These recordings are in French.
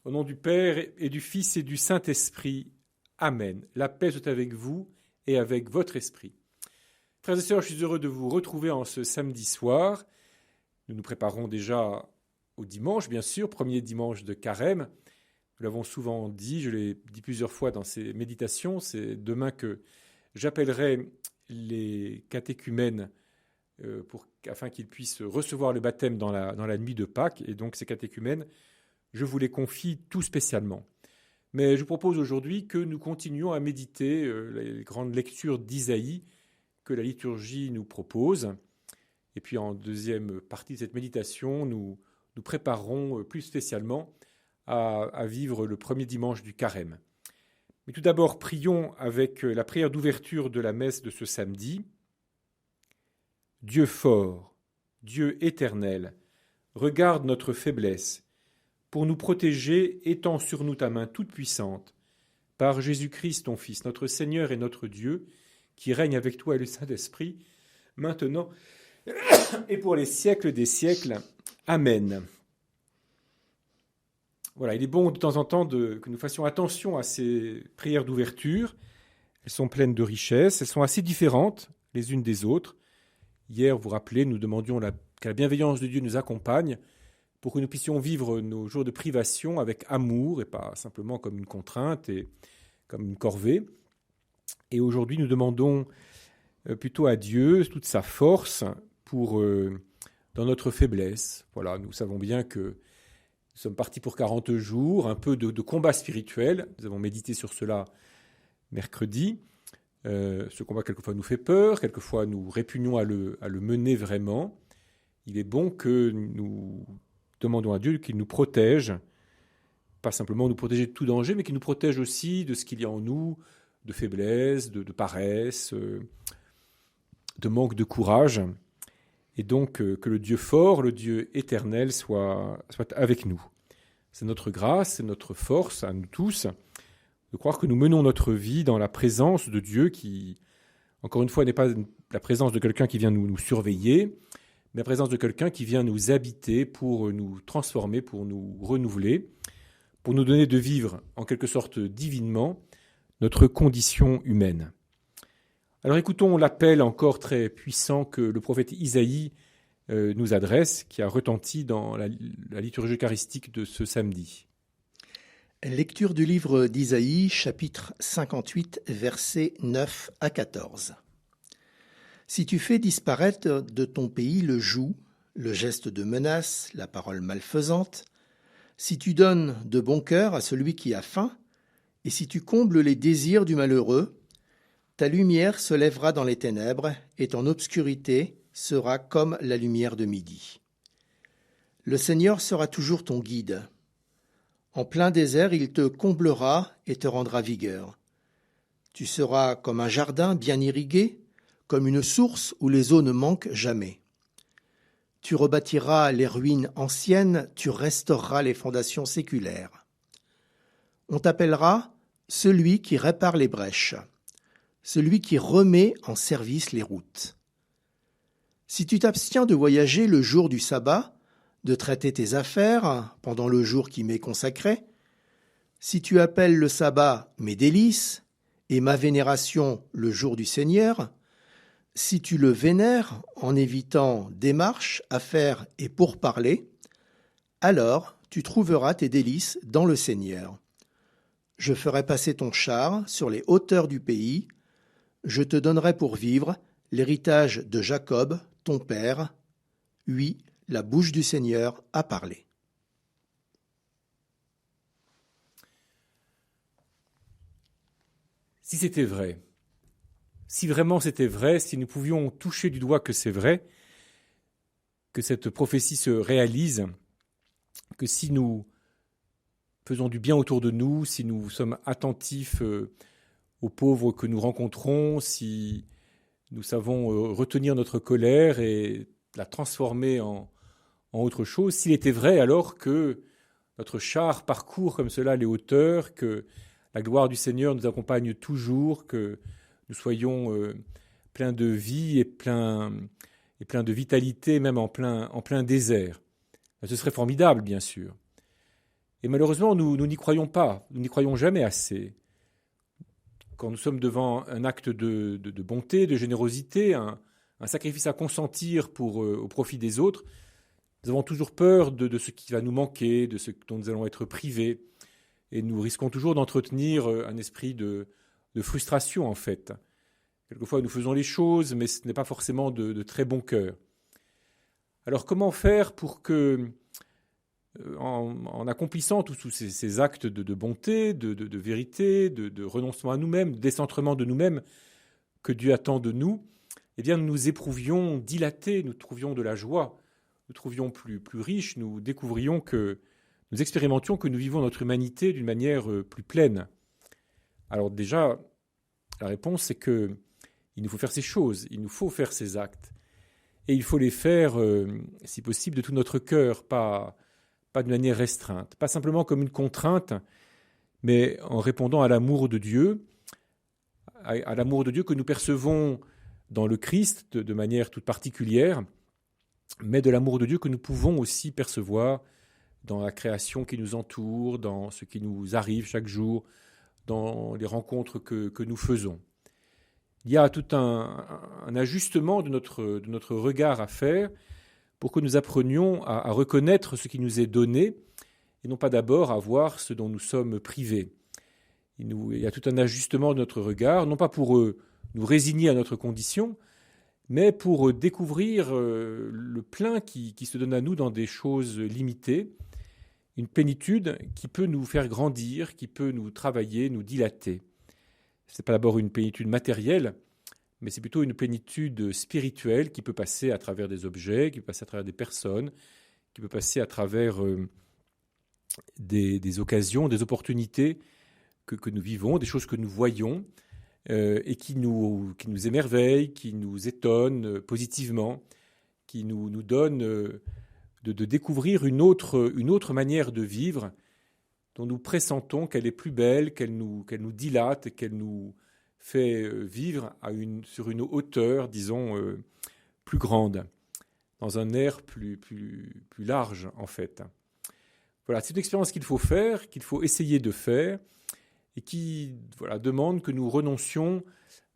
Au nom du Père et du Fils et du Saint-Esprit. Amen. La paix soit avec vous et avec votre esprit. Frères et sœurs, je suis heureux de vous retrouver en ce samedi soir. Nous nous préparons déjà au dimanche, bien sûr, premier dimanche de Carême. Nous l'avons souvent dit, je l'ai dit plusieurs fois dans ces méditations, c'est demain que j'appellerai les catéchumènes afin qu'ils puissent recevoir le baptême dans la nuit de Pâques. Et donc ces catéchumènes, je vous les confie tout spécialement. Mais je vous propose aujourd'hui que nous continuions à méditer les grandes lectures d'Isaïe que la liturgie nous propose. Et puis en deuxième partie de cette méditation, nous préparerons plus spécialement à vivre le premier dimanche du Carême. Mais tout d'abord, prions avec la prière d'ouverture de la messe de ce samedi. Dieu fort, Dieu éternel, regarde notre faiblesse. Pour nous protéger, étends sur nous ta main toute puissante. Par Jésus-Christ, ton Fils, notre Seigneur et notre Dieu, qui règne avec toi et le Saint-Esprit, maintenant et pour les siècles des siècles. Amen. Voilà, il est bon de temps en temps que nous fassions attention à ces prières d'ouverture. Elles sont pleines de richesses, elles sont assez différentes les unes des autres. Hier, vous vous rappelez, nous demandions que la bienveillance de Dieu nous accompagne pour que nous puissions vivre nos jours de privation avec amour et pas simplement comme une contrainte et comme une corvée. Et aujourd'hui, nous demandons plutôt à Dieu toute sa force dans notre faiblesse. Voilà, nous savons bien que nous sommes partis pour 40 jours, un peu de combat spirituel. Nous avons médité sur cela mercredi. Ce combat, quelquefois, nous fait peur, quelquefois, nous répugnons à le mener vraiment. Il est bon que nous demandons à Dieu qu'il nous protège, pas simplement nous protéger de tout danger, mais qu'il nous protège aussi de ce qu'il y a en nous, de faiblesse, de paresse, de manque de courage. Et donc que le Dieu fort, le Dieu éternel soit avec nous. C'est notre grâce, c'est notre force à nous tous de croire que nous menons notre vie dans la présence de Dieu qui, encore une fois, n'est pas la présence de quelqu'un qui vient nous surveiller, mais la présence de quelqu'un qui vient nous habiter pour nous transformer, pour nous renouveler, pour nous donner de vivre en quelque sorte divinement notre condition humaine. Alors écoutons l'appel encore très puissant que le prophète Isaïe nous adresse, qui a retenti dans la liturgie eucharistique de ce samedi. Lecture du livre d'Isaïe, chapitre 58, versets 9 à 14. Si tu fais disparaître de ton pays le joug, le geste de menace, la parole malfaisante, si tu donnes de bon cœur à celui qui a faim, et si tu combles les désirs du malheureux, ta lumière se lèvera dans les ténèbres, et ton obscurité sera comme la lumière de midi. Le Seigneur sera toujours ton guide. En plein désert, il te comblera et te rendra vigueur. Tu seras comme un jardin bien irrigué, comme une source où les eaux ne manquent jamais. Tu rebâtiras les ruines anciennes, tu restaureras les fondations séculaires. On t'appellera celui qui répare les brèches, celui qui remet en service les routes. Si tu t'abstiens de voyager le jour du sabbat, de traiter tes affaires pendant le jour qui m'est consacré, si tu appelles le sabbat mes délices et ma vénération le jour du Seigneur, si tu le vénères en évitant démarches, affaires et pourparlers, alors tu trouveras tes délices dans le Seigneur. Je ferai passer ton char sur les hauteurs du pays, je te donnerai pour vivre l'héritage de Jacob, ton père. Oui, la bouche du Seigneur a parlé. Si c'était vrai, si vraiment c'était vrai, si nous pouvions toucher du doigt que c'est vrai, que cette prophétie se réalise, que si nous faisons du bien autour de nous, si nous sommes attentifs aux pauvres que nous rencontrons, si nous savons retenir notre colère et la transformer en autre chose, s'il était vrai alors que notre char parcourt comme cela les hauteurs, que la gloire du Seigneur nous accompagne toujours, que nous soyons pleins de vie et pleins de vitalité, même en plein désert. Ce serait formidable, bien sûr. Et malheureusement, nous n'y croyons pas, nous n'y croyons jamais assez. Quand nous sommes devant un acte de bonté, de générosité, un sacrifice à consentir au profit des autres, nous avons toujours peur de ce qui va nous manquer, de ce dont nous allons être privés. Et nous risquons toujours d'entretenir un esprit de frustration, en fait. Quelquefois, nous faisons les choses, mais ce n'est pas forcément de très bon cœur. Alors, comment faire pour que, en accomplissant tous ces actes de bonté, de vérité, de renoncement à nous-mêmes, de décentrement de nous-mêmes que Dieu attend de nous, eh bien, nous nous éprouvions dilatés, nous trouvions de la joie, nous trouvions plus riches, nous découvrions nous expérimentions que nous vivons notre humanité d'une manière plus pleine. Alors déjà, la réponse, c'est qu'il nous faut faire ces choses, il nous faut faire ces actes. Et il faut les faire, si possible, de tout notre cœur, pas de manière restreinte, pas simplement comme une contrainte, mais en répondant à l'amour de Dieu, à l'amour de Dieu que nous percevons dans le Christ de manière toute particulière, mais de l'amour de Dieu que nous pouvons aussi percevoir dans la création qui nous entoure, dans ce qui nous arrive chaque jour, dans les rencontres que nous faisons. Il y a tout un ajustement de notre regard à faire pour que nous apprenions à reconnaître ce qui nous est donné et non pas d'abord à voir ce dont nous sommes privés. Il y a tout un ajustement de notre regard, non pas pour nous résigner à notre condition, mais pour découvrir le plein qui se donne à nous dans des choses limitées, une plénitude qui peut nous faire grandir, qui peut nous travailler, nous dilater. Ce n'est pas d'abord une plénitude matérielle, mais c'est plutôt une plénitude spirituelle qui peut passer à travers des objets, qui peut passer à travers des personnes, qui peut passer à travers des occasions, des opportunités que nous vivons, des choses que nous voyons et qui nous émerveillent, qui nous étonnent positivement, qui nous donnent de découvrir une autre manière de vivre dont nous pressentons qu'elle est plus belle, qu'elle nous dilate, qu'elle nous fait vivre sur une hauteur, disons, plus grande, dans un air plus large, en fait. Voilà, c'est une expérience qu'il faut faire, qu'il faut essayer de faire, et qui demande que nous renoncions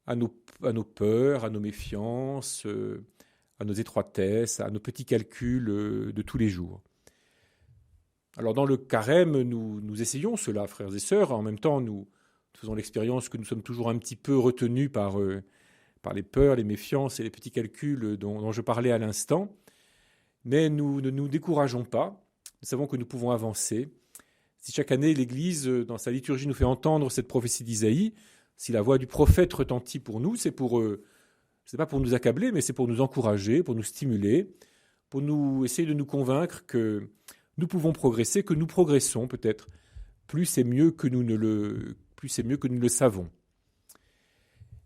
à nos peurs, à nos méfiances, à nos étroitesses, à nos petits calculs de tous les jours. Alors dans le carême, nous essayons cela, frères et sœurs. En même temps, nous faisons l'expérience que nous sommes toujours un petit peu retenus par les peurs, les méfiances et les petits calculs dont je parlais à l'instant. Mais nous ne nous décourageons pas. Nous savons que nous pouvons avancer. Si chaque année l'Église, dans sa liturgie, nous fait entendre cette prophétie d'Isaïe, si la voix du prophète retentit pour nous, c'est pas pour nous accabler, mais c'est pour nous encourager, pour nous stimuler, pour nous essayer de nous convaincre que nous pouvons progresser, que nous progressons peut-être. Plus c'est mieux que nous ne le savons.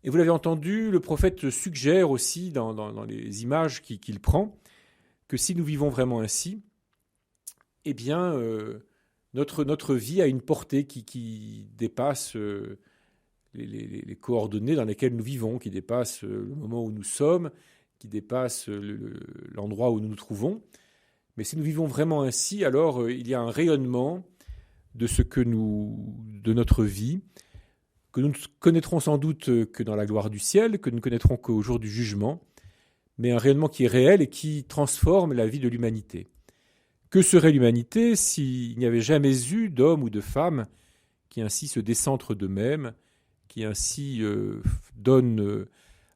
Et vous l'avez entendu, le prophète suggère aussi dans les images qu'il prend que si nous vivons vraiment ainsi, eh bien, notre vie a une portée qui dépasse les coordonnées dans lesquelles nous vivons, qui dépasse le moment où nous sommes, qui dépasse l'endroit où nous nous trouvons. Mais si nous vivons vraiment ainsi, alors il y a un rayonnement de notre vie, que nous ne connaîtrons sans doute que dans la gloire du ciel, que nous ne connaîtrons qu'au jour du jugement, mais un rayonnement qui est réel et qui transforme la vie de l'humanité. Que serait l'humanité s'il n'y avait jamais eu d'hommes ou de femmes qui ainsi se décentrent d'eux-mêmes, qui ainsi donnent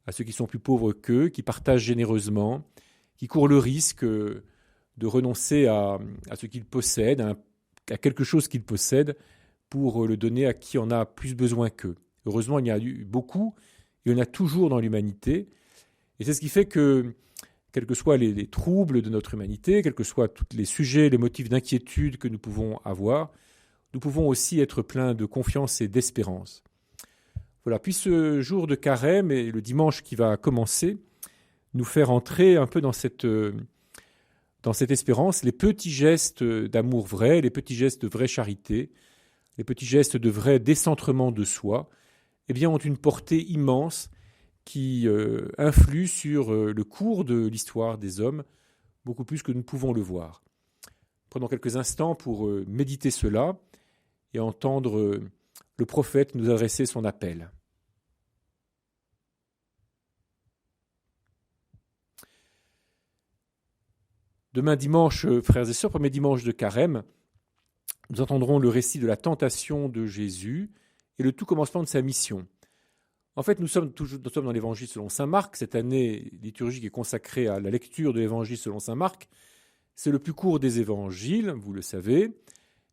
à ceux qui sont plus pauvres qu'eux, qui partagent généreusement, qui courent le risque de renoncer à ce qu'ils possèdent, à quelque chose qu'ils possèdent, pour le donner à qui en a plus besoin qu'eux. Heureusement, il y en a eu beaucoup, il y en a toujours dans l'humanité, et c'est ce qui fait que, quels que soient les troubles de notre humanité, quels que soient tous les sujets, les motifs d'inquiétude que nous pouvons avoir, nous pouvons aussi être pleins de confiance et d'espérance. Voilà, puis ce jour de carême et le dimanche qui va commencer, nous faire entrer un peu dans cette espérance, les petits gestes d'amour vrai, les petits gestes de vraie charité, les petits gestes de vrai décentrement de soi, eh bien, ont une portée immense qui influe sur le cours de l'histoire des hommes, beaucoup plus que nous pouvons le voir. Prenons quelques instants pour méditer cela et entendre le prophète nous adresser son appel. Demain dimanche, frères et sœurs, premier dimanche de Carême, nous entendrons le récit de la tentation de Jésus et le tout commencement de sa mission. En fait, nous sommes dans l'Évangile selon saint Marc. Cette année liturgique est consacrée à la lecture de l'Évangile selon saint Marc. C'est le plus court des évangiles, vous le savez.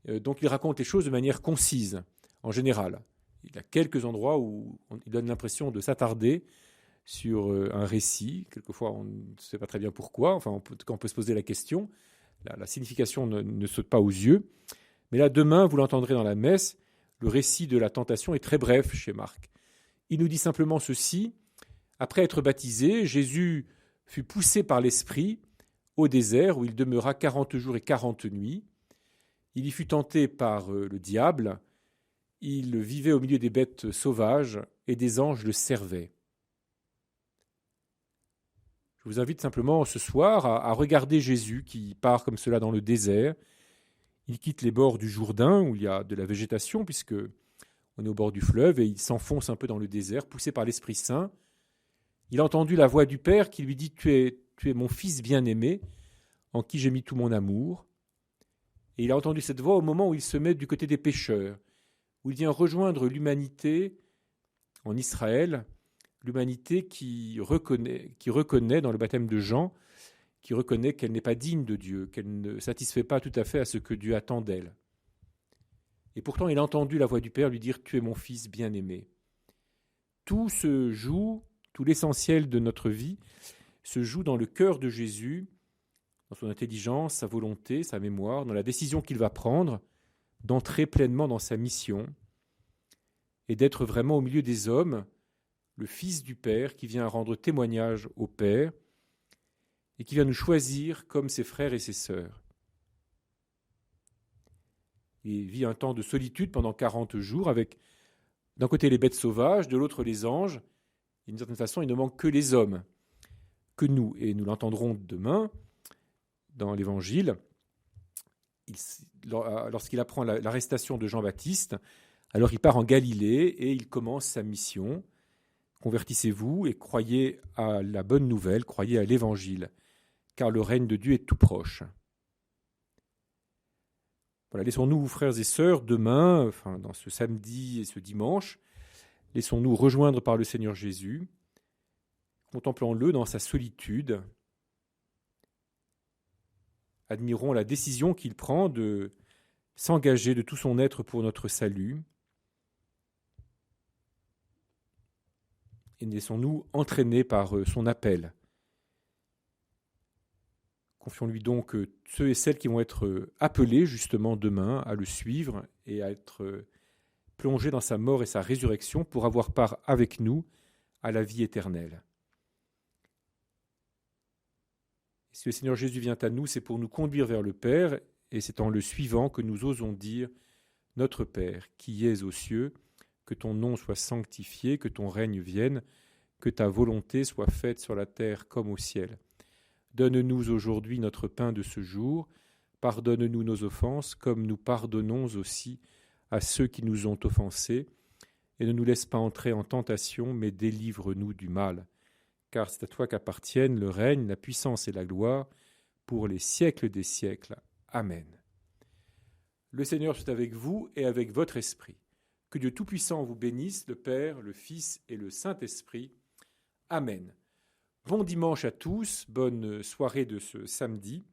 Donc il raconte les choses de manière concise, en général. Il y a quelques endroits où il donne l'impression de s'attarder sur un récit. Quelquefois, on ne sait pas très bien pourquoi. Enfin, on peut se poser la question. La signification ne saute pas aux yeux. Mais là, demain, vous l'entendrez dans la messe, le récit de la tentation est très bref chez Marc. Il nous dit simplement ceci. Après être baptisé, Jésus fut poussé par l'Esprit au désert où il demeura 40 jours et 40 nuits. Il y fut tenté par le diable. Il vivait au milieu des bêtes sauvages et des anges le servaient. Je vous invite simplement ce soir à regarder Jésus qui part comme cela dans le désert. Il quitte les bords du Jourdain où il y a de la végétation puisque on est au bord du fleuve et il s'enfonce un peu dans le désert, poussé par l'Esprit Saint. Il a entendu la voix du Père qui lui dit « Tu es mon Fils bien-aimé, en qui j'ai mis tout mon amour. » Et il a entendu cette voix au moment où il se met du côté des pécheurs, où il vient rejoindre l'humanité en Israël, l'humanité qui reconnaît dans le baptême de Jean, qui reconnaît qu'elle n'est pas digne de Dieu, qu'elle ne satisfait pas tout à fait à ce que Dieu attend d'elle. Et pourtant, il a entendu la voix du Père lui dire « Tu es mon Fils bien-aimé ». Tout se joue, tout l'essentiel de notre vie se joue dans le cœur de Jésus, dans son intelligence, sa volonté, sa mémoire, dans la décision qu'il va prendre d'entrer pleinement dans sa mission et d'être vraiment au milieu des hommes, le Fils du Père qui vient rendre témoignage au Père et qui vient nous choisir comme ses frères et ses sœurs. Il vit un temps de solitude pendant 40 jours avec d'un côté les bêtes sauvages, de l'autre les anges. D'une certaine façon, il ne manque que les hommes, que nous. Et nous l'entendrons demain dans l'Évangile. Lorsqu'il apprend l'arrestation de Jean-Baptiste, alors il part en Galilée et il commence sa mission. Convertissez-vous et croyez à la bonne nouvelle, croyez à l'Évangile, car le règne de Dieu est tout proche. Voilà, laissons-nous, frères et sœurs, demain, dans ce samedi et ce dimanche, laissons-nous rejoindre par le Seigneur Jésus, contemplons-le dans sa solitude, admirons la décision qu'il prend de s'engager de tout son être pour notre salut, et laissons-nous entraîner par son appel. Confions-lui donc ceux et celles qui vont être appelés justement demain à le suivre et à être plongés dans sa mort et sa résurrection pour avoir part avec nous à la vie éternelle. Et si le Seigneur Jésus vient à nous, c'est pour nous conduire vers le Père et c'est en le suivant que nous osons dire « Notre Père, qui es aux cieux, que ton nom soit sanctifié, que ton règne vienne, que ta volonté soit faite sur la terre comme au ciel. » Donne-nous aujourd'hui notre pain de ce jour. Pardonne-nous nos offenses, comme nous pardonnons aussi à ceux qui nous ont offensés. Et ne nous laisse pas entrer en tentation, mais délivre-nous du mal. Car c'est à toi qu'appartiennent le règne, la puissance et la gloire, pour les siècles des siècles. Amen. Le Seigneur soit avec vous et avec votre esprit. Que Dieu Tout-Puissant vous bénisse, le Père, le Fils et le Saint-Esprit. Amen. Bon dimanche à tous, bonne soirée de ce samedi.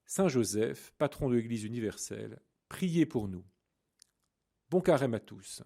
Saint Joseph, patron de l'Église universelle, priez pour nous. Bon carême à tous.